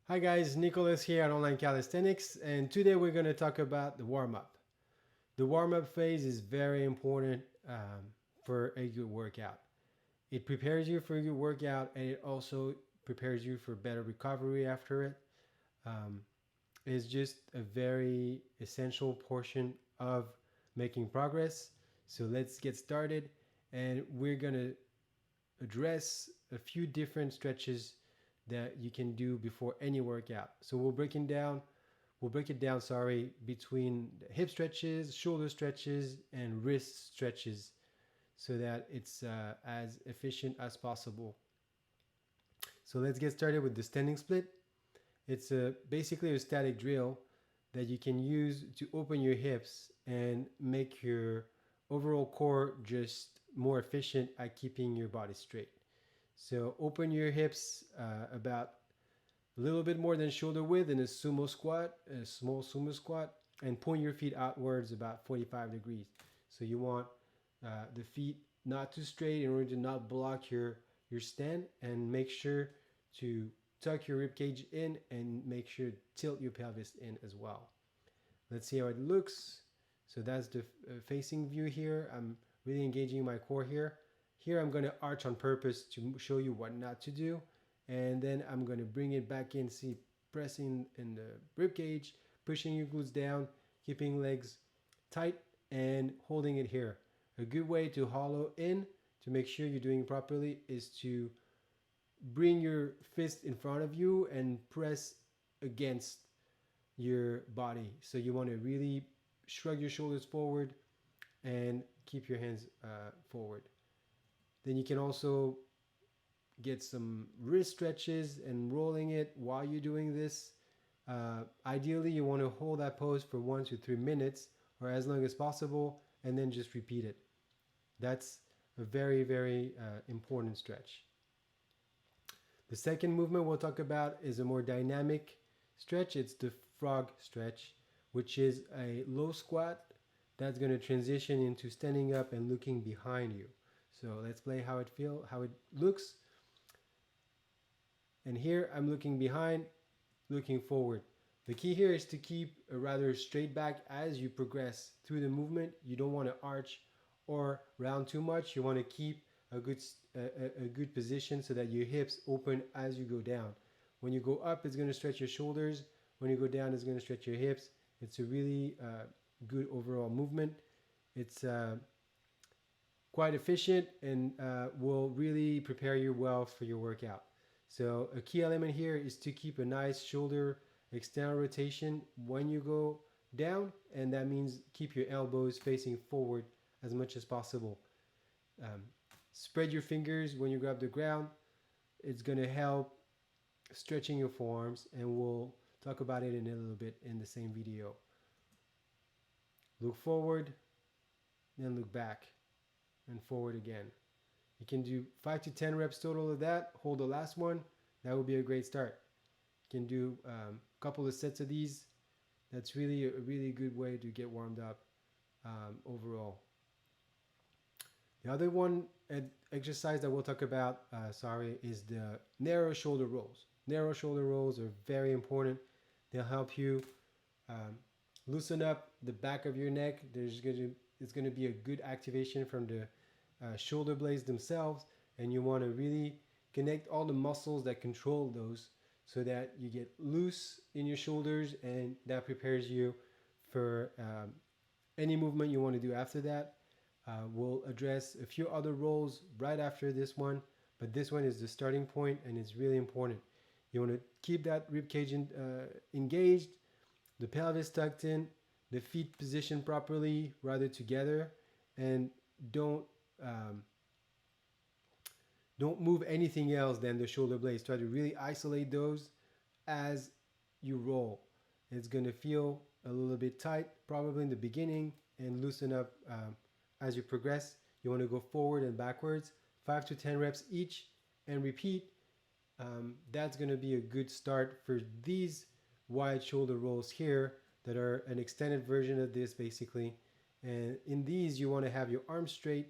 Hi guys, Nicholas here at Online Calisthenics, and today we're going to talk about the warm-up. The warm-up phase is very important for a good workout. It prepares you for a good workout, and it also prepares you for better recovery after it. Um, it's just a very essential portion of making progress. So let's get started, and we're going to address a few different stretches that you can do before any workout. So we'll break it down, between hip stretches, shoulder stretches, and wrist stretches so that it's as efficient as possible. So let's get started with the standing split. It's basically a static drill that you can use to open your hips and make your overall core just more efficient at keeping your body straight. So open your hips about a little bit more than shoulder width in a sumo squat, a small sumo squat, and point your feet outwards about 45 degrees. So you want the feet not too straight in order to not block your stand, and make sure to tuck your rib cage in and make sure to tilt your pelvis in as well. Let's see how it looks. So that's the facing view here. I'm really engaging my core here. Here I'm going to arch on purpose to show you what not to do. And then I'm going to bring it back in, see, pressing in the rib cage, pushing your glutes down, keeping legs tight and holding it here. A good way to hollow in to make sure you're doing it properly is to bring your fist in front of you and press against your body. So you want to really shrug your shoulders forward and keep your hands forward. Then you can also get some wrist stretches and rolling it while you're doing this. Ideally, you want to hold that pose for 1 to 3 minutes or as long as possible, and then just repeat it. That's a very, very important stretch. The second movement we'll talk about is a more dynamic stretch. It's the frog stretch, which is a low squat that's going to transition into standing up and looking behind you. So let's play how it looks. And here I'm looking behind, looking forward. The key here is to keep a rather straight back as you progress through the movement. You don't want to arch or round too much. You want to keep a good position so that your hips open as you go down. When you go up, it's going to stretch your shoulders. When you go down, it's going to stretch your hips. It's a really good overall movement. It's quite efficient and will really prepare you well for your workout. So a key element here is to keep a nice shoulder external rotation when you go down, and that means keep your elbows facing forward as much as possible. Spread your fingers when you grab the ground. It's going to help stretching your forearms, and we'll talk about it in a little bit in the same video. Look forward, then look back, and forward again. You can do 5 to 10 reps total of that. Hold the last one. That would be a great start. You can do a couple of sets of these. That's really a really good way to get warmed up overall. The other one exercise that we'll talk about, is the narrow shoulder rolls. Narrow shoulder rolls are very important. They'll help you loosen up the back of your neck. It's going to be a good activation from the shoulder blades themselves, and you want to really connect all the muscles that control those so that you get loose in your shoulders, and that prepares you for any movement you want to do after that. We'll address a few other rolls right after this one, but this one is the starting point and it's really important. You want to keep that rib cage engaged, the pelvis tucked in, the feet positioned properly, rather together, and don't move anything else than the shoulder blades. Try to really isolate those as you roll. It's going to feel a little bit tight probably in the beginning and loosen up as you progress. You want to go forward and backwards, 5 to 10 reps each, and repeat. That's going to be a good start for these wide shoulder rolls here that are an extended version of this basically. And in these, you want to have your arms straight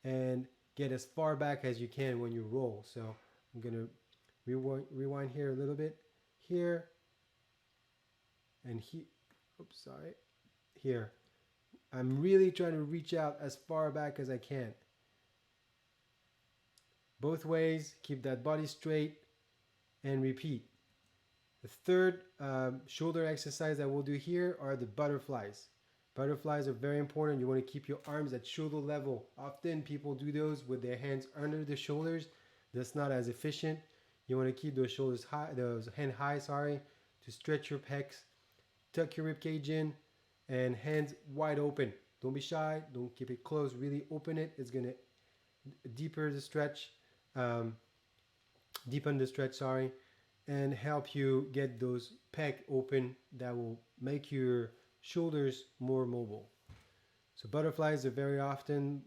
and get as far back as you can when you roll. So I'm going to rewind here a little bit. here and here. Oops, sorry. Here. I'm really trying to reach out as far back as I can. Both ways, keep that body straight and repeat. The third shoulder exercise that we'll do here are the butterflies. Butterflies are very important. You want to keep your arms at shoulder level. Often people do those with their hands under the shoulders. That's not as efficient. You want to keep those shoulders high, those hand high, to stretch your pecs. Tuck your rib cage in and hands wide open. Don't be shy. Don't keep it closed. Really open it. It's going to deepen the stretch, and help you get those pec open. That will make your shoulders more mobile. So butterflies are very often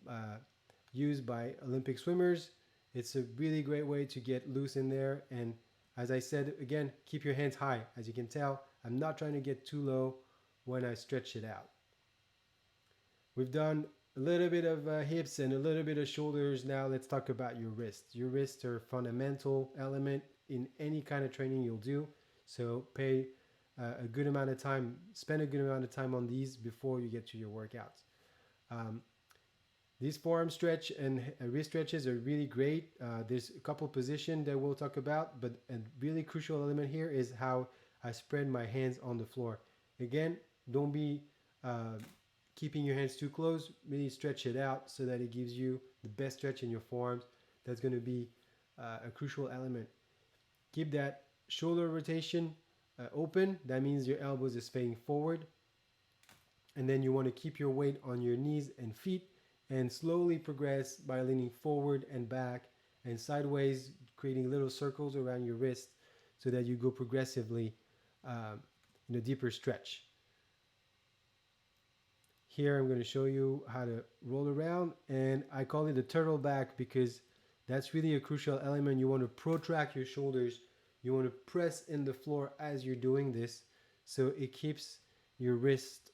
used by Olympic swimmers. It's a really great way to get loose in there. And as I said, again, keep your hands high. As you can tell, I'm not trying to get too low when I stretch it out. We've done a little bit of hips and a little bit of shoulders. Now let's talk about your wrists. Your wrists are a fundamental element in any kind of training you'll do. So spend a good amount of time on these before you get to your workouts. These forearm stretch and wrist stretches are really great. There's a couple positions that we'll talk about, but a really crucial element here is how I spread my hands on the floor. Again, don't be keeping your hands too close. Really stretch it out so that it gives you the best stretch in your forearms. That's going to be a crucial element. Keep that shoulder rotation open. That means your elbows is facing forward. And then you want to keep your weight on your knees and feet and slowly progress by leaning forward and back and sideways, creating little circles around your wrist so that you go progressively in a deeper stretch. Here I'm going to show you how to roll around, and I call it the turtle back because that's really a crucial element. You want to protract your shoulders. You want to press in the floor as you're doing this so it keeps your wrist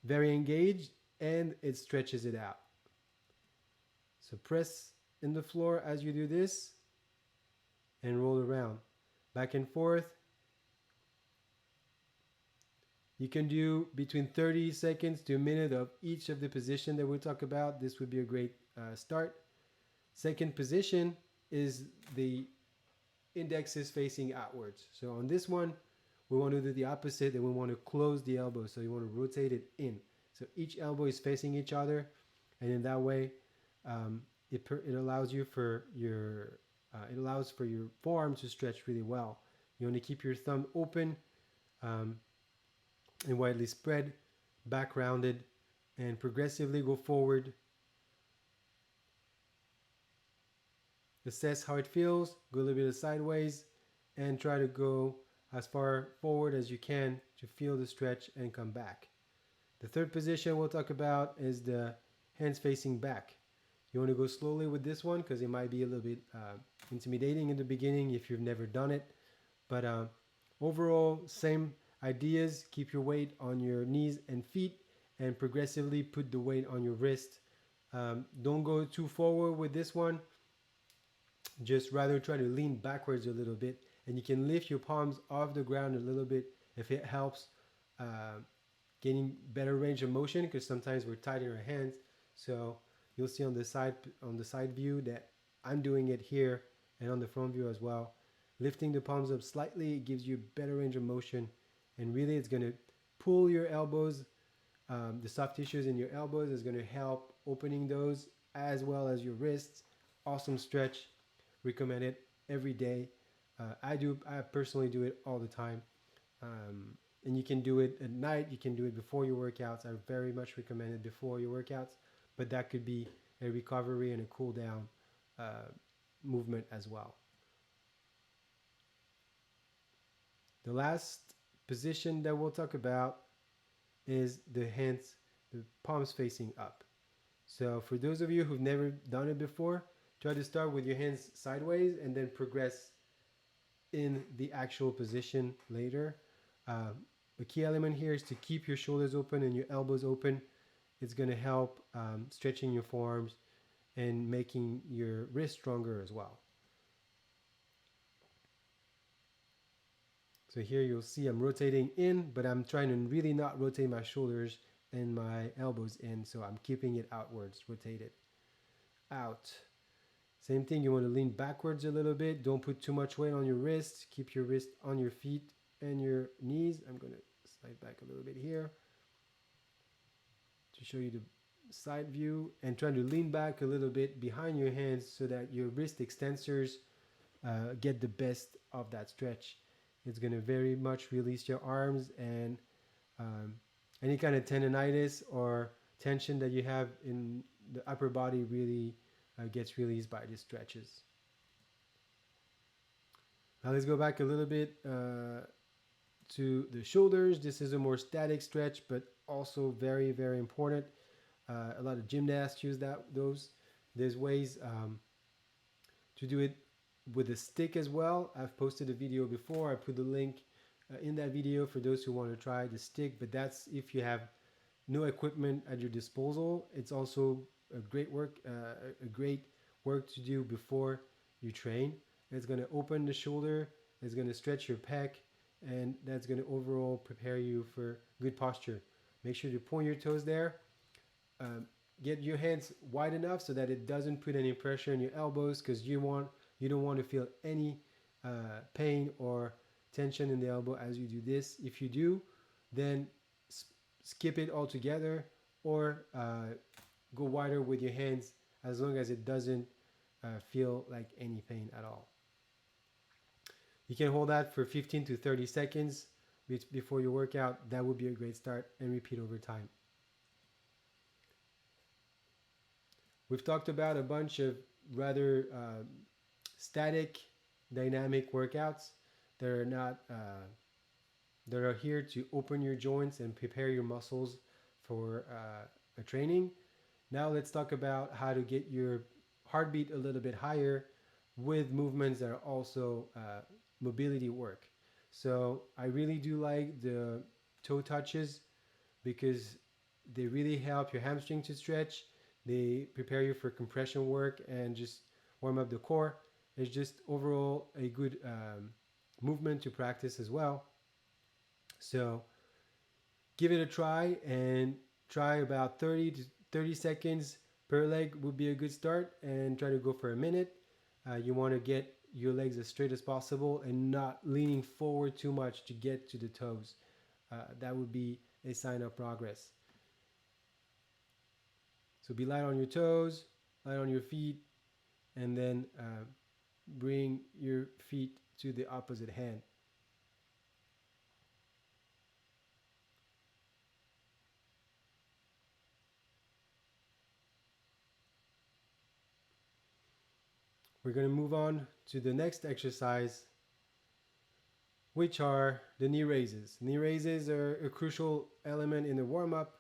very engaged and it stretches it out. So press in the floor as you do this and roll around back and forth. You can do between 30 seconds to a minute of each of the position that we'll talk about. This would be a great start. Second position is the indexes facing outwards. So on this one, we want to do the opposite, and we want to close the elbow. So you want to rotate it in. So each elbow is facing each other, and in that way, it allows for your forearm to stretch really well. You want to keep your thumb open and widely spread, back rounded, and progressively go forward. Assess how it feels, go a little bit sideways, and try to go as far forward as you can to feel the stretch and come back. The third position we'll talk about is the hands facing back. You want to go slowly with this one because it might be a little bit intimidating in the beginning if you've never done it. But overall, same ideas. Keep your weight on your knees and feet and progressively put the weight on your wrist. Don't go too forward with this one. Just rather try to lean backwards a little bit, and you can lift your palms off the ground a little bit if it helps gaining better range of motion, because sometimes we're tight in our hands. So you'll see on the side view that I'm doing it here, and on the front view as well. Lifting the palms up slightly gives you better range of motion, and really it's going to pull your elbows. The soft tissues in your elbows is going to help opening those, as well as your wrists. Awesome stretch. Recommend it every day. I personally do it all the time. And you can do it at night. You can do it before your workouts. I very much recommend it before your workouts, but that could be a recovery and a cool down movement as well. The last position that we'll talk about is the palms facing up. So for those of you who've never done it before, try to start with your hands sideways and then progress in the actual position later. The key element here is to keep your shoulders open and your elbows open. It's going to help stretching your forearms and making your wrist stronger as well. So here you'll see I'm rotating in, but I'm trying to really not rotate my shoulders and my elbows in, so I'm keeping it outwards, rotated, out. Same thing, you want to lean backwards a little bit. Don't put too much weight on your wrist. Keep your wrist on your feet and your knees. I'm going to slide back a little bit here to show you the side view, and trying to lean back a little bit behind your hands so that your wrist extensors get the best of that stretch. It's going to very much release your arms, and any kind of tendonitis or tension that you have in the upper body really gets released by these stretches. Now let's go back a little bit to the shoulders. This is a more static stretch, but also very, very important. A lot of gymnasts use those. There's ways to do it with a stick as well. I've posted a video before. I put the link in that video for those who want to try the stick, but that's if you have no equipment at your disposal. It's also a great work to do before you train. It's going to open the shoulder, it's going to stretch your pec, and that's going to overall prepare you for good posture. Make sure to point your toes there. Get your hands wide enough so that it doesn't put any pressure on your elbows, because you don't want to feel any pain or tension in the elbow as you do this. If you do, then skip it altogether, or go wider with your hands, as long as it doesn't feel like any pain at all. You can hold that for 15 to 30 seconds before your workout. That would be a great start, and repeat over time. We've talked about a bunch of rather static, dynamic workouts that are not that are here to open your joints and prepare your muscles for a training. Now let's talk about how to get your heartbeat a little bit higher with movements that are also mobility work. So I really do like the toe touches, because they really help your hamstring to stretch. They prepare you for compression work and just warm up the core. It's just overall a good movement to practice as well. So give it a try, and try about 30 seconds per leg would be a good start, and try to go for a minute. You want to get your legs as straight as possible and not leaning forward too much to get to the toes. That would be a sign of progress. So be light on your toes, light on your feet, and then bring your feet to the opposite hand. We're going to move on to the next exercise, which are the knee raises. Knee raises are a crucial element in the warm-up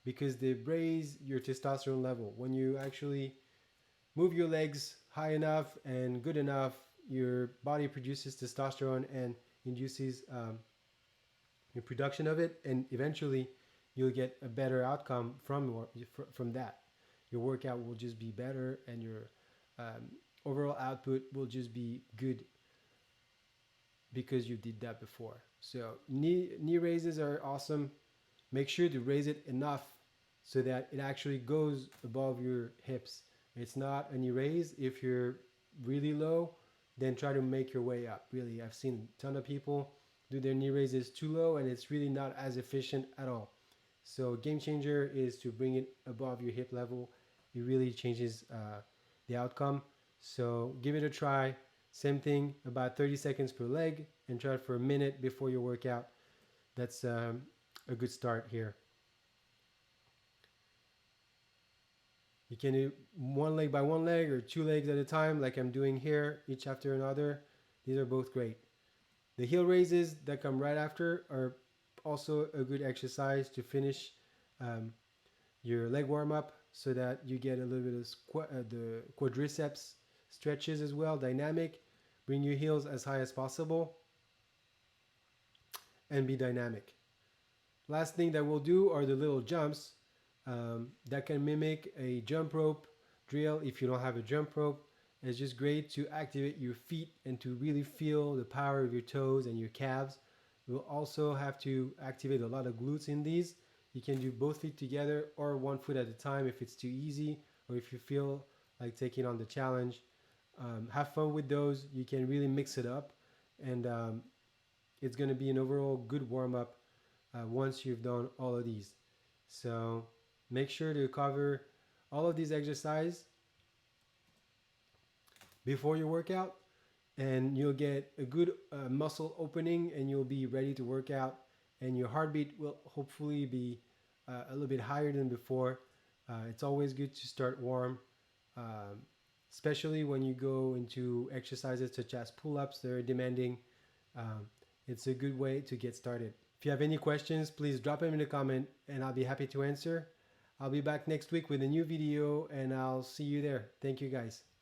because they raise your testosterone level. When you actually move your legs high enough and good enough, your body produces testosterone and induces your production of it, and eventually you'll get a better outcome from that. Your workout will just be better, and your overall output will just be good because you did that before. So knee raises are awesome. Make sure to raise it enough so that it actually goes above your hips. It's not a knee raise. If you're really low, then try to make your way up. Really, I've seen a ton of people do their knee raises too low, and it's really not as efficient at all. So game changer is to bring it above your hip level. It really changes the outcome. So give it a try. Same thing, about 30 seconds per leg, and try it for a minute before your workout. That's a good start here. You can do one leg by one leg or two legs at a time, like I'm doing here, each after another. These are both great. The heel raises that come right after are also a good exercise to finish your leg warm up, so that you get a little bit of the quadriceps stretches as well, dynamic. Bring your heels as high as possible and be dynamic. Last thing that we'll do are the little jumps that can mimic a jump rope drill. If you don't have a jump rope, it's just great to activate your feet and to really feel the power of your toes and your calves. We'll also have to activate a lot of glutes in these. You can do both feet together or one foot at a time if it's too easy, or if you feel like taking on the challenge. Have fun with those. You can really mix it up, and it's going to be an overall good warm up once you've done all of these. So make sure to cover all of these exercises before your workout, and you'll get a good muscle opening, and you'll be ready to work out, and your heartbeat will hopefully be a little bit higher than before. It's always good to start warm, um, especially when you go into exercises such as pull-ups. They're demanding. um, it's a good way to get started. If you have any questions, please drop them in the comment and I'll be happy to answer. I'll be back next week with a new video, and I'll see you there. Thank you guys.